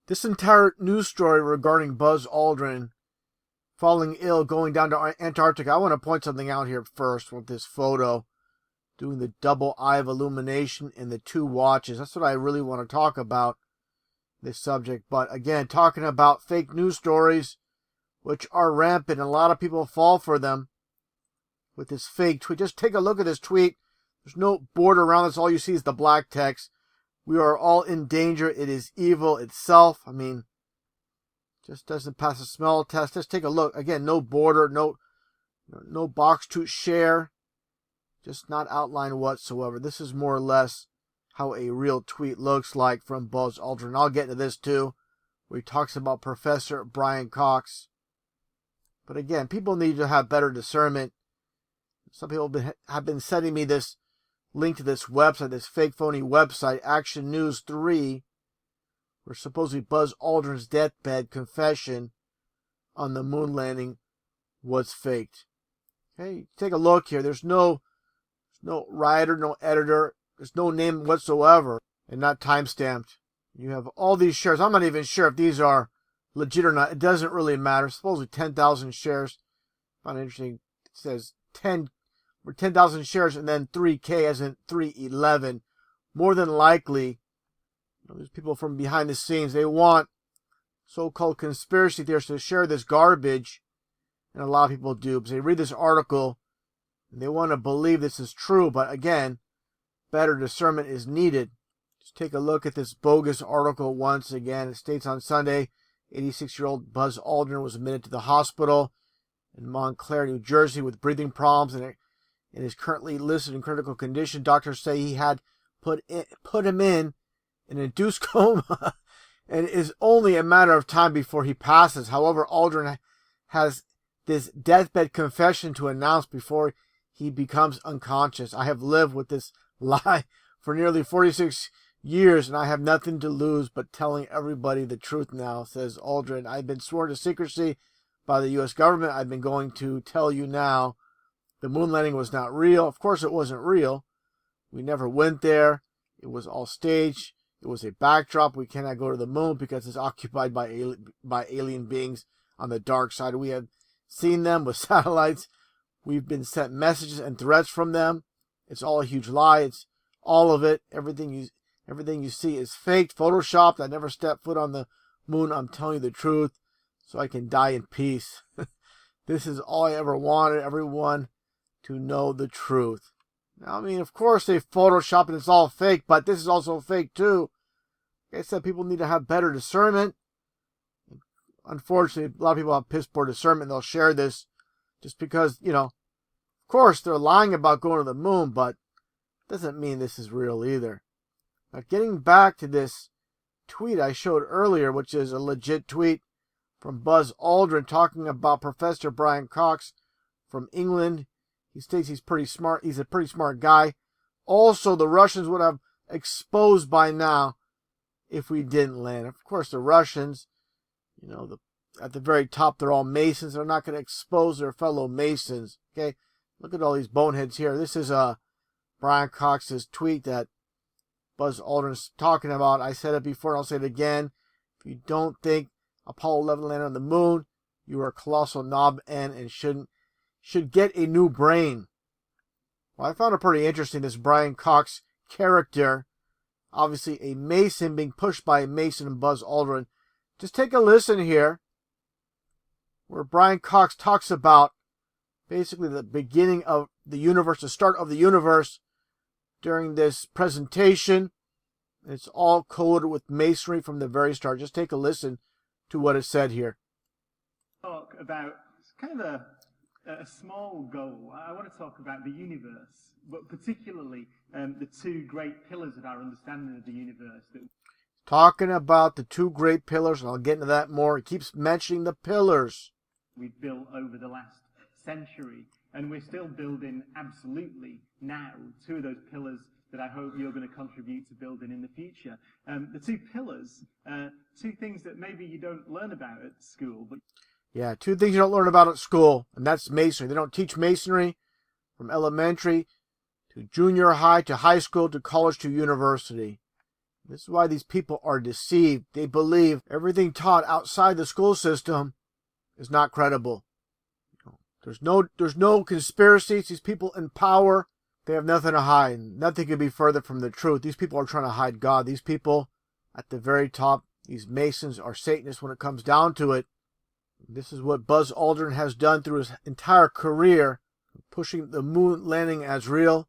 This entire news story regarding Buzz Aldrin falling ill, going down to Antarctica. I want to point something out here first with this photo, doing the double eye of illumination and the two watches. That's what I really want to talk about, this subject. But again, talking about fake news stories, which are rampant. A lot of people fall for them with this fake tweet. Just take a look at this tweet. There's no border around this. All you see is the black text. We are all in danger. It is evil itself. I mean, just doesn't pass a smell test. Just take a look. Again, no border, no box to share. Just not outlined whatsoever. This is more or less how a real tweet looks like from Buzz Aldrin. I'll get into this too, where he talks about Professor Brian Cox. But again, people need to have better discernment. Some people have been sending me this link to this website, this fake phony website, Action News 3, where supposedly Buzz Aldrin's deathbed confession on the moon landing was faked. Okay, take a look here. There's no writer, no editor. There's no name whatsoever, and not time-stamped. You have all these shares. I'm not even sure if these are legit or not. It doesn't really matter. Supposedly 10,000 shares. I find it interesting. It says 10,000 shares and then 3K as in 311. More than likely, there's people from behind the scenes. They want so-called conspiracy theorists to share this garbage, and a lot of people do because they read this article and they want to believe this is true. But again, better discernment is needed. Just take a look at this bogus article once again. It states on Sunday, 86-year-old Buzz Aldrin was admitted to the hospital in Montclair, New Jersey, with breathing problems and is currently listed in critical condition. Doctors say he had put him in an induced coma and it is only a matter of time before he passes. However, Aldrin has this deathbed confession to announce before he becomes unconscious. I have lived with this lie for nearly 46 years and I have nothing to lose but telling everybody the truth now, says Aldrin. I've been sworn to secrecy by the U.S. government. I've been going to tell you now. The moon landing was not real. Of course it wasn't real. We never went there. It was all staged. It was a backdrop. We cannot go to the moon because it's occupied by alien beings on the dark side. We have seen them with satellites. We've been sent messages and threats from them. It's all a huge lie. It's all of it. Everything you see is faked, photoshopped. I never stepped foot on the moon. I'm telling you the truth so I can die in peace. This is all I ever wanted. Everyone to know the truth. Now, I mean, of course they Photoshop and it's all fake, but this is also fake too. Like I said, people need to have better discernment. Unfortunately, a lot of people have piss poor discernment. They'll share this just because, of course they're lying about going to the moon, but it doesn't mean this is real either. Now, getting back to this tweet I showed earlier, which is a legit tweet from Buzz Aldrin talking about Professor Brian Cox from England. He states he's pretty smart. He's a pretty smart guy. Also, the Russians would have exposed by now if we didn't land. Of course, the Russians, at the very top, they're all Masons. They're not going to expose their fellow Masons. Okay, look at all these boneheads here. This is Brian Cox's tweet that Buzz Aldrin's talking about. I said it before, and I'll say it again. If you don't think Apollo 11 landed on the moon, you are a colossal knob and should get a new brain. Well, I found it pretty interesting, this Brian Cox character. Obviously a Mason being pushed by a Mason and Buzz Aldrin. Just take a listen here, where Brian Cox talks about basically the beginning of the universe, the start of the universe during this presentation. It's all coded with Masonry from the very start. Just take a listen to what is said here. Talk about kind of a small goal. I want to talk about the universe, but particularly the two great pillars of our understanding of the universe. Talking about the two great pillars, and I'll get into that more. He keeps mentioning the pillars we've built over the last century, and we're still building absolutely now two of those pillars that I hope you're going to contribute to building in the future. The two pillars, two things that maybe you don't learn about at school, but yeah, two things you don't learn about at school, and that's Masonry. They don't teach Masonry from elementary to junior high to high school to college to university. This is why these people are deceived. They believe everything taught outside the school system is not credible. There's no conspiracies. These people in power, they have nothing to hide. Nothing could be further from the truth. These people are trying to hide God. These people at the very top, these Masons are Satanists when it comes down to it. This is what Buzz Aldrin has done through his entire career, pushing the moon landing as real.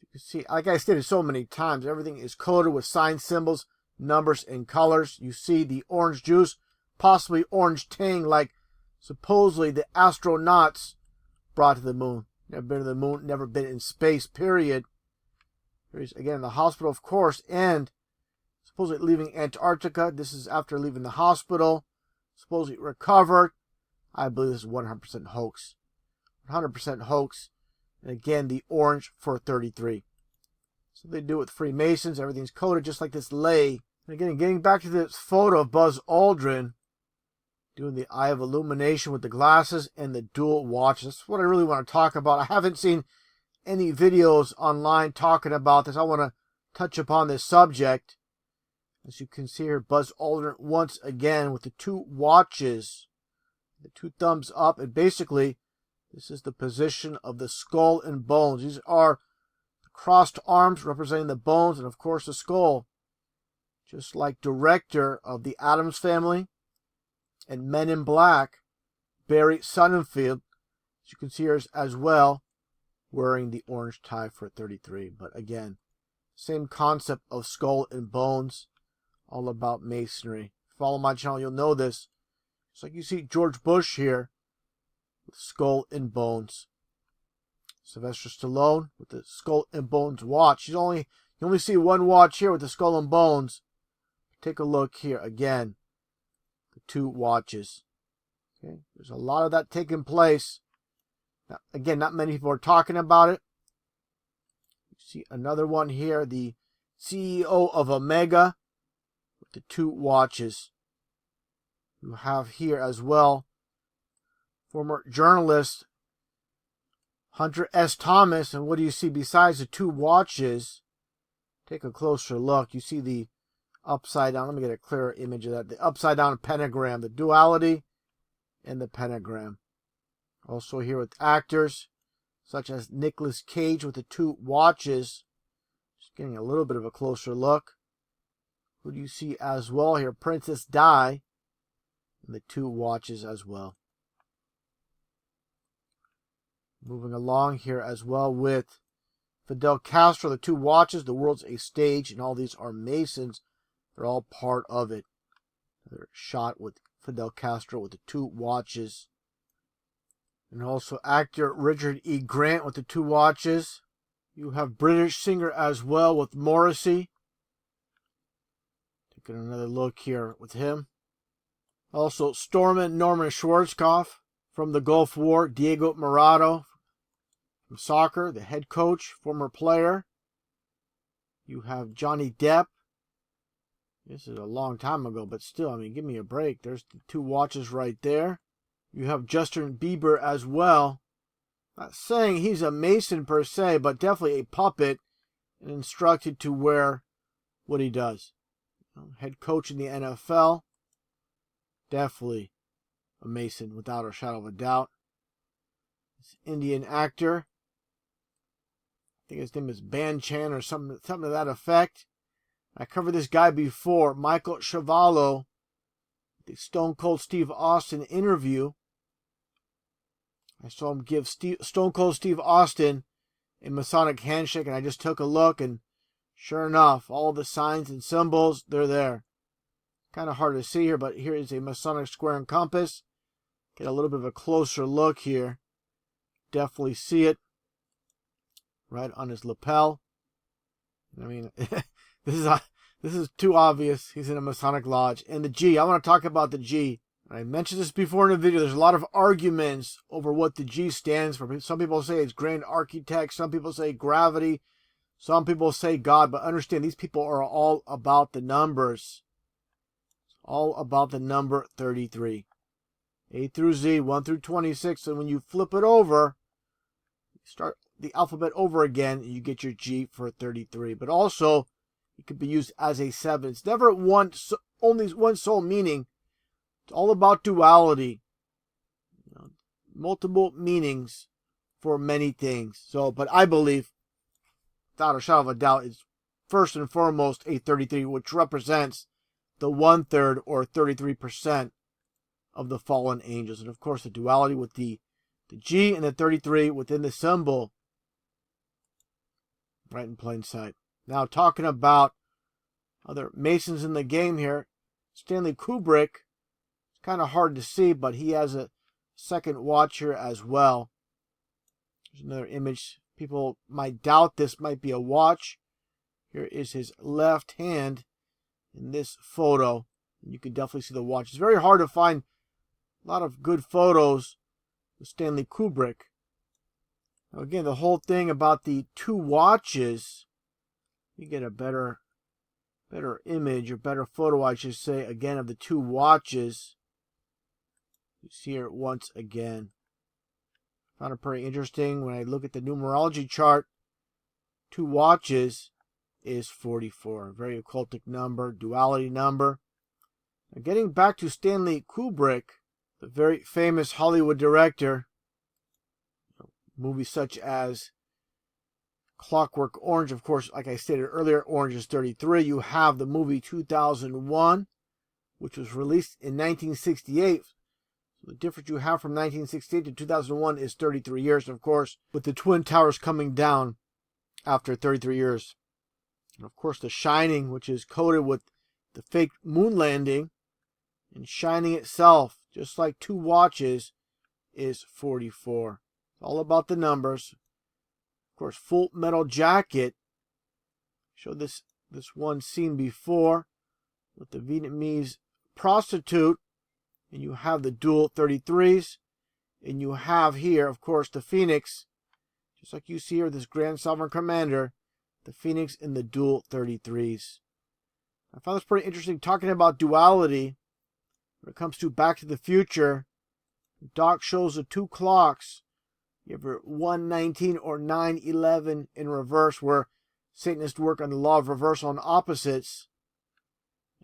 You can see, like I stated so many times, everything is coded with signs, symbols, numbers, and colors. You see the orange juice, possibly orange tang, like supposedly the astronauts brought to the moon. Never been to the moon, never been in space, period. Here's again the hospital, of course, and supposedly leaving Antarctica. This is after leaving the hospital. Supposedly recovered. I believe this is 100% hoax. 100% hoax. And again, the orange for 33. So they do it with Freemasons. Everything's coded just like this lay. And again, getting back to this photo of Buzz Aldrin doing the Eye of Illumination with the glasses and the dual watch. That's what I really want to talk about. I haven't seen any videos online talking about this. I want to touch upon this subject. As you can see here, Buzz Aldrin once again with the two watches, the two thumbs up, and basically this is the position of the skull and bones. These are the crossed arms representing the bones and of course the skull. Just like director of the Addams Family and Men in Black, Barry Sonnenfeld, as you can see here as well, wearing the orange tie for 33. But again, same concept of skull and bones. All about Masonry. Follow my channel, you'll know this. It's like you see George Bush here with skull and bones. Sylvester Stallone with the skull and bones watch. You only see one watch here with the skull and bones. Take a look here again. The two watches. Okay, there's a lot of that taking place. Now, again, not many people are talking about it. You see another one here, the CEO of Omega. The two watches. You have here as well former journalist Hunter S. Thomas. And what do you see besides the two watches? Take a closer look. You see the upside down. Let me get a clearer image of that. The upside down pentagram, the duality, and the pentagram. Also here with actors such as Nicolas Cage with the two watches. Just getting a little bit of a closer look. Who do you see as well here? Princess Di. And the two watches as well. Moving along here as well with Fidel Castro. The two watches. The world's a stage. And all these are Masons. They're all part of it. Another shot with Fidel Castro with the two watches. And also actor Richard E. Grant with the two watches. You have British singer as well with Morrissey. Taking another look here with him. Also, Stormin Norman Schwarzkopf from the Gulf War. Diego Maradona from soccer, the head coach, former player. You have Johnny Depp. This is a long time ago, but still, I mean, give me a break. There's the two watches right there. You have Justin Bieber as well. Not saying he's a Mason per se, but definitely a puppet and instructed to wear what he does. Head coach in the NFL. Definitely a Mason without a shadow of a doubt. This Indian actor. I think his name is Ban Chan or something to that effect. I covered this guy before. Michael Chavallo. The Stone Cold Steve Austin interview. I saw him give Stone Cold Steve Austin a Masonic handshake, and I just took a look, and sure enough, all the signs and symbols, they're there. Kind of hard to see here, but here is a Masonic square and compass. Get a little bit of a closer look here. Definitely see it right on his lapel. I mean, this is too obvious. He's in a Masonic lodge. And the G, I want to talk about the G. I mentioned this before in a video. There's a lot of arguments over what the G stands for. Some people say it's Grand Architect. Some people say gravity. Some people say God. But understand, these people are all about the numbers. It's all about the number 33. A through Z, 1 through 26. And when you flip it over, you start the alphabet over again, you get your G for 33. But also, it could be used as a 7. It's never only one sole meaning. It's all about duality. Multiple meanings for many things. So, but I believe, without a shadow of a doubt, it's first and foremost a 33, which represents the 1/3 or 33% of the fallen angels. And of course, the duality with the G and the 33 within the symbol, right in plain sight. Now, talking about other Masons in the game here, Stanley Kubrick. It's kind of hard to see, but he has a second watch here as well. There's another image. People might doubt this might be a watch. Here is his left hand in this photo. You can definitely see the watch. It's very hard to find a lot of good photos of Stanley Kubrick. Now again, the whole thing about the 2 watches, you get a better image or better photo, I should say, again, of the 2 watches. You see here once again. Found it pretty interesting. When I look at the numerology chart, 2 watches is 44. A very occultic number, duality number. Now getting back to Stanley Kubrick, the very famous Hollywood director, movies such as Clockwork Orange, of course, like I stated earlier, Orange is 33. You have the movie 2001, which was released in 1968. So the difference you have from 1968 to 2001 is 33 years, of course, with the Twin Towers coming down after 33 years. And of course, The Shining, which is coded with the fake moon landing, and Shining itself, just like 2 watches, is 44. It's all about the numbers. Of course, Full Metal Jacket. Showed this one scene before with the Vietnamese prostitute. And you have the dual 33s. And you have here, of course, the Phoenix. Just like you see here, this Grand Sovereign Commander. The Phoenix in the dual 33s. I found this pretty interesting, talking about duality. When it comes to Back to the Future, Doc shows the 2 clocks. You have your 1:19 or 9:11 in reverse, where Satanists work on the law of reversal and opposites.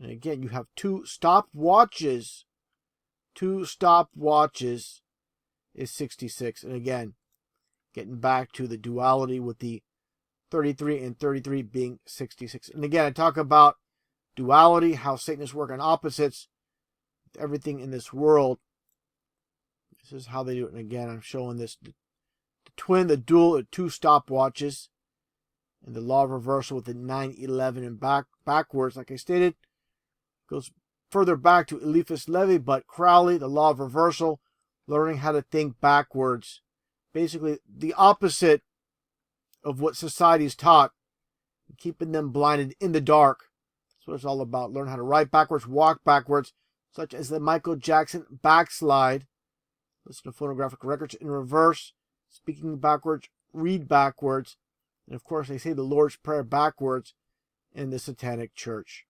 And again, you have 2 stopwatches. 2 stopwatches is 66. And again, getting back to the duality with the 33 and 33 being 66. And again, I talk about duality, how Satanists work on opposites, with everything in this world. This is how they do it. And again, I'm showing this. The twin, the dual, 2 stopwatches. And the law of reversal with the 9:11 and backwards, like I stated, goes further back to Eliphas Levi, but Crowley, the law of reversal, learning how to think backwards. Basically, the opposite of what society's taught, keeping them blinded in the dark. That's what it's all about. Learn how to write backwards, walk backwards, such as the Michael Jackson backslide. Listen to phonographic records in reverse, speaking backwards, read backwards, and of course they say the Lord's Prayer backwards in the Satanic Church.